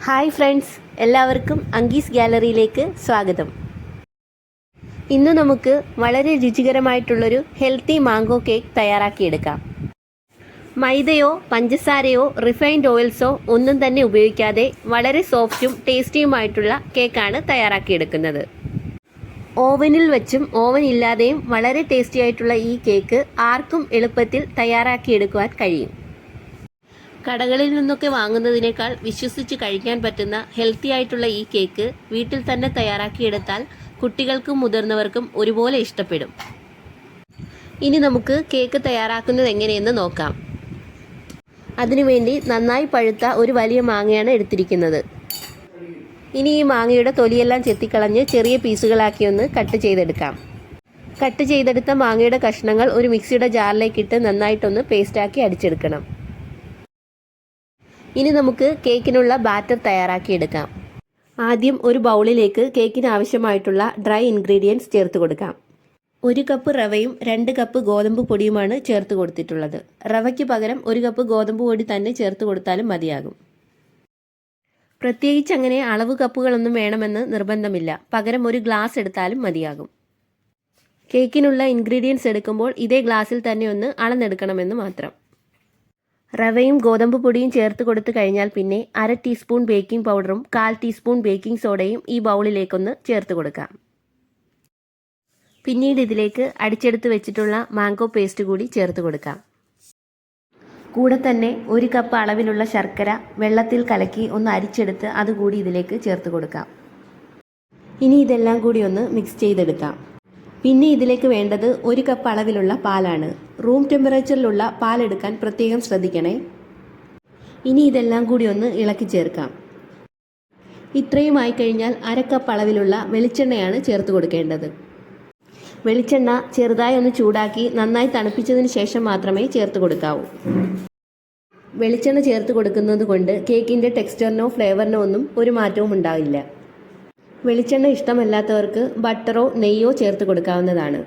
Hi friends, എല്ലാവർക്കും അങ്കീസ് ഗാലറിയിലേക്ക് സ്വാഗതം. ഇന്ന് നമുക്ക് വളരെ രുചികരമായിട്ടുള്ളൊരു ഹെൽത്തി മാംഗോ കേക്ക് തയ്യാറാക്കിയെടുക്കാം. മൈദയോ പഞ്ചസാരയോ റിഫൈൻഡ് ഓയിൽസോ ഒന്നും തന്നെ ഉപയോഗിക്കാതെ വളരെ സോഫ്റ്റും ടേസ്റ്റിയുമായിട്ടുള്ള കേക്കാണ് തയ്യാറാക്കിയെടുക്കുന്നത്. ഓവനിൽ വെച്ചും ഓവൻ ഇല്ലാതെയും വളരെ ടേസ്റ്റി ആയിട്ടുള്ള ഈ കേക്ക് ആർക്കും എളുപ്പത്തിൽ തയ്യാറാക്കിയെടുക്കുവാൻ കഴിയും. കടകളിൽ നിന്നൊക്കെ വാങ്ങുന്നതിനേക്കാൾ വിശ്വസിച്ച് കഴിക്കാൻ പറ്റുന്ന ഹെൽത്തി ആയിട്ടുള്ള ഈ കേക്ക് വീട്ടിൽ തന്നെ തയ്യാറാക്കിയെടുത്താൽ കുട്ടികൾക്കും മുതിർന്നവർക്കും ഒരുപോലെ ഇഷ്ടപ്പെടും. ഇനി നമുക്ക് കേക്ക് തയ്യാറാക്കുന്നത് എങ്ങനെയെന്ന് നോക്കാം. അതിനുവേണ്ടി നന്നായി പഴുത്ത ഒരു വലിയ മാങ്ങയാണ് എടുത്തിരിക്കുന്നത്. ഇനി ഈ മാങ്ങയുടെ തൊലിയെല്ലാം ചെത്തിക്കളഞ്ഞ് ചെറിയ പീസുകളാക്കി ഒന്ന് കട്ട് ചെയ്തെടുക്കാം. കട്ട് ചെയ്തെടുത്ത മാങ്ങയുടെ കഷ്ണങ്ങൾ ഒരു മിക്സിയുടെ ജാറിലേക്കിട്ട് നന്നായിട്ടൊന്ന് പേസ്റ്റാക്കി അടിച്ചെടുക്കണം. ഇനി നമുക്ക് കേക്കിനുള്ള ബാറ്റർ തയ്യാറാക്കിയെടുക്കാം. ആദ്യം ഒരു ബൗളിലേക്ക് കേക്കിന് ആവശ്യമായിട്ടുള്ള ഡ്രൈ ഇൻഗ്രീഡിയൻസ് ചേർത്ത് കൊടുക്കാം. 1 കപ്പ് റവയും 2 കപ്പ് ഗോതമ്പ് പൊടിയുമാണ് ചേർത്ത് കൊടുത്തിട്ടുള്ളത്. റവയ്ക്ക് പകരം 1 കപ്പ് ഗോതമ്പ് പൊടി തന്നെ ചേർത്ത് കൊടുത്താലും മതിയാകും. പ്രത്യേകിച്ച് അങ്ങനെ അളവ് കപ്പുകളൊന്നും വേണമെന്ന് നിർബന്ധമില്ല. പകരം ഒരു ഗ്ലാസ് എടുത്താലും മതിയാകും. കേക്കിനുള്ള ഇൻഗ്രീഡിയൻസ് എടുക്കുമ്പോൾ ഇതേ ഗ്ലാസ്സിൽ തന്നെ ഒന്ന് അളന്നെടുക്കണമെന്ന് മാത്രം. റവയും ഗോതമ്പ് പൊടിയും ചേർത്ത് കൊടുത്തു കഴിഞ്ഞാൽ പിന്നെ 1/2 ടീസ്പൂൺ ബേക്കിംഗ് പൗഡറും 1/4 ടീസ്പൂൺ ബേക്കിംഗ് സോഡയും ഈ ബൗളിലേക്കൊന്ന് ചേർത്ത് കൊടുക്കാം. പിന്നീട് ഇതിലേക്ക് അടിച്ചെടുത്ത് വെച്ചിട്ടുള്ള മാംഗോ പേസ്റ്റ് കൂടി ചേർത്ത് കൊടുക്കാം. കൂടെ തന്നെ 1 കപ്പ് അളവിലുള്ള ശർക്കര വെള്ളത്തിൽ കലക്കി ഒന്ന് അരിച്ചെടുത്ത് അതുകൂടി ഇതിലേക്ക് ചേർത്ത് കൊടുക്കാം. ഇനി ഇതെല്ലാം കൂടി ഒന്ന് മിക്സ് ചെയ്തെടുക്കാം. പിന്നെ ഇതിലേക്ക് വേണ്ടത് 1 കപ്പ് അളവിലുള്ള പാലാണ്. റൂം ടെമ്പറേച്ചറിലുള്ള പാലെടുക്കാൻ പ്രത്യേകം ശ്രദ്ധിക്കണേ. ഇനി ഇതെല്ലാം കൂടി ഒന്ന് ഇളക്കി ചേർക്കാം. ഇത്രയും ആയിക്കഴിഞ്ഞാൽ 1/2 കപ്പ് അളവിലുള്ള വെളിച്ചെണ്ണയാണ് ചേർത്ത് കൊടുക്കേണ്ടത്. വെളിച്ചെണ്ണ ചെറുതായി ഒന്ന് ചൂടാക്കി നന്നായി തണുപ്പിച്ചതിന് ശേഷം മാത്രമേ ചേർത്ത് കൊടുക്കാവൂ. വെളിച്ചെണ്ണ ചേർത്ത് കൊടുക്കുന്നത് കൊണ്ട് കേക്കിൻ്റെ ടെക്സ്ചറിനോ ഫ്ലേവറിനോ ഒന്നും ഒരു മാറ്റവും ഉണ്ടാവില്ല. വെളിച്ചെണ്ണ ഇഷ്ടമല്ലാത്തവർക്ക് ബട്ടറോ നെയ്യോ ചേർത്ത് കൊടുക്കാവുന്നതാണ്.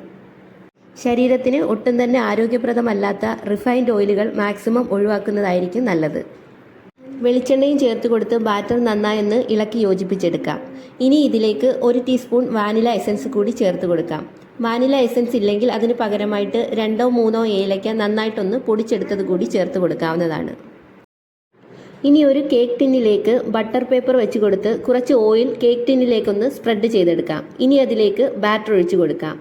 ശരീരത്തിന് ഒട്ടും തന്നെ ആരോഗ്യപ്രദമല്ലാത്ത റിഫൈൻഡ് ഓയിലുകൾ മാക്സിമം ഒഴിവാക്കുന്നതായിരിക്കും നല്ലത്. വെളിച്ചെണ്ണയും ചേർത്ത് കൊടുത്ത് ബാറ്റർ നന്നായൊന്ന് ഇളക്കി യോജിപ്പിച്ചെടുക്കാം. ഇനി ഇതിലേക്ക് 1 ടീസ്പൂൺ വാനില എസൻസ് കൂടി ചേർത്ത് കൊടുക്കാം. വാനില എസൻസ് ഇല്ലെങ്കിൽ അതിന് പകരമായിട്ട് 2-3 ഏലയ്ക്ക നന്നായിട്ടൊന്ന് പൊടിച്ചെടുത്തത് കൂടി ചേർത്ത് കൊടുക്കാവുന്നതാണ്. ഇനി ഒരു കേക്ക് ടിന്നിലേക്ക് ബട്ടർ പേപ്പർ വെച്ച് കൊടുത്ത് കുറച്ച് ഓയിൽ കേക്ക് ടിന്നിലേക്കൊന്ന് സ്പ്രെഡ് ചെയ്തെടുക്കാം. ഇനി അതിലേക്ക് ബാറ്റർ ഒഴിച്ച് കൊടുക്കാം.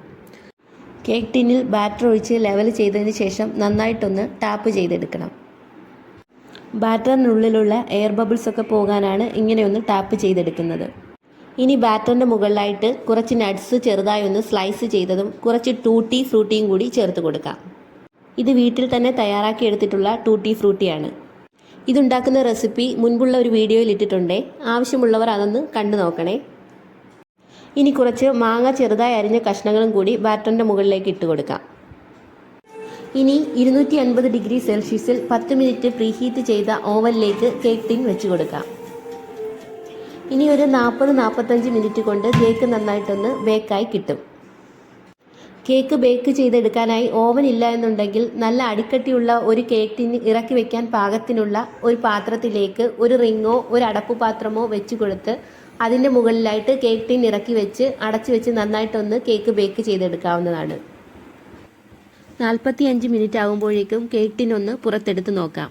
കേക്ക് ടിന്നിൽ ബാറ്റർ ഒഴിച്ച് ലെവൽ ചെയ്തതിന് ശേഷം നന്നായിട്ടൊന്ന് ടാപ്പ് ചെയ്തെടുക്കണം. ബാറ്ററിനുള്ളിലുള്ള എയർ ബബിൾസ് ഒക്കെ പോകാനാണ് ഇങ്ങനെയൊന്ന് ടാപ്പ് ചെയ്തെടുക്കുന്നത്. ഇനി ബാറ്ററിൻ്റെ മുകളിലായിട്ട് കുറച്ച് നട്ട്സ് ചെറുതായി ഒന്ന് സ്ലൈസ് ചെയ്തതും കുറച്ച് ടൂട്ടി ഫ്രൂട്ടിയും കൂടി ചേർത്ത് കൊടുക്കാം. ഇത് വീട്ടിൽ തന്നെ തയ്യാറാക്കി എടുത്തിട്ടുള്ള ടൂട്ടി ഫ്രൂട്ടിയാണ്. ഇതുണ്ടാക്കുന്ന റെസിപ്പി മുൻപുള്ള ഒരു വീഡിയോയിൽ ഇട്ടിട്ടുണ്ടേ, ആവശ്യമുള്ളവർ അതൊന്ന് കണ്ടു നോക്കണേ. ഇനി കുറച്ച് മാങ്ങ ചെറുതായി അരിഞ്ഞ കഷ്ണങ്ങളും കൂടി ബാറ്ററിൻ്റെ മുകളിലേക്ക് ഇട്ട് കൊടുക്കാം. ഇനി 250 ഡിഗ്രി സെൽഷ്യസിൽ 10 മിനിറ്റ് പ്രീഹീറ്റ് ചെയ്ത ഓവനിലേക്ക് കേക്ക് ടിൻ വെച്ച് കൊടുക്കാം. ഇനി ഒരു 40-45 മിനിറ്റ് കൊണ്ട് കേക്ക് നന്നായിട്ടൊന്ന് ബേക്കായി കിട്ടും. കേക്ക് ബേക്ക് ചെയ്തെടുക്കാനായി ഓവൻ ഇല്ല എന്നുണ്ടെങ്കിൽ നല്ല അടിക്കട്ടിയുള്ള ഒരു കേക്ക് ടിൻ ഇറക്കി വെക്കാൻ പാകത്തിനുള്ള ഒരു പാത്രത്തിലേക്ക് ഒരു റിങ്ങോ ഒരു അടപ്പ് പാത്രമോ വെച്ച് കൊടുത്ത് അതിൻ്റെ മുകളിലായിട്ട് കേക്ക് ടിൻ ഇറക്കി വെച്ച് അടച്ചു വെച്ച് നന്നായിട്ടൊന്ന് കേക്ക് ബേക്ക് ചെയ്തെടുക്കാവുന്നതാണ്. 45 മിനിറ്റ് ആകുമ്പോഴേക്കും കേക്ക് ടിൻ ഒന്ന് പുറത്തെടുത്ത് നോക്കാം.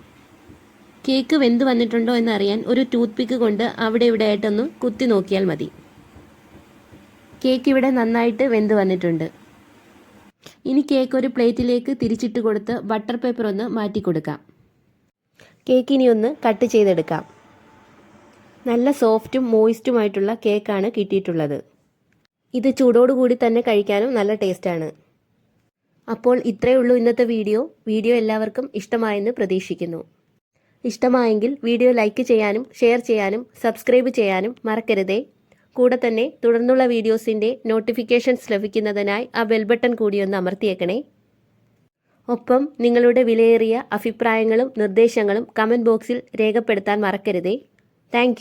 കേക്ക് വെന്ത് വന്നിട്ടുണ്ടോ എന്നറിയാൻ ഒരു ടൂത്ത് പിക്ക് കൊണ്ട് അവിടെ ഇവിടെ ആയിട്ടൊന്ന് കുത്തി നോക്കിയാൽ മതി. കേക്ക് ഇവിടെ നന്നായിട്ട് വെന്ത് വന്നിട്ടുണ്ട്. ഇനി കേക്ക് ഒരു പ്ലേറ്റിലേക്ക് തിരിച്ചിട്ട് കൊടുത്ത് ബട്ടർ പേപ്പർ ഒന്ന് മാറ്റി കൊടുക്കാം. കേക്ക് ഇനി ഒന്ന് കട്ട് ചെയ്തെടുക്കാം. നല്ല സോഫ്റ്റും മോയിസ്റ്റുമായിട്ടുള്ള കേക്കാണ് കിട്ടിയിട്ടുള്ളത്. ഇത് ചൂടോടുകൂടി തന്നെ കഴിക്കാനും നല്ല ടേസ്റ്റാണ്. അപ്പോൾ ഇത്രയേ ഉള്ളൂ ഇന്നത്തെ വീഡിയോ എല്ലാവർക്കും ഇഷ്ടമായെന്ന് പ്രതീക്ഷിക്കുന്നു. ഇഷ്ടമായെങ്കിൽ വീഡിയോ ലൈക്ക് ചെയ്യാനും ഷെയർ ചെയ്യാനും സബ്സ്ക്രൈബ് ചെയ്യാനും മറക്കരുതേ. കൂടെ തന്നെ തുടർന്നുള്ള വീഡിയോസിൻ്റെ നോട്ടിഫിക്കേഷൻസ് ലഭിക്കുന്നതിനായി ആ ബെൽ ബട്ടൺ കൂടി ഒന്ന് അമർത്തിയേക്കണേ. ഒപ്പം നിങ്ങളുടെ വിലയേറിയ അഭിപ്രായങ്ങളും നിർദ്ദേശങ്ങളും കമൻറ്റ് ബോക്സിൽ രേഖപ്പെടുത്താൻ മറക്കരുതേ. താങ്ക്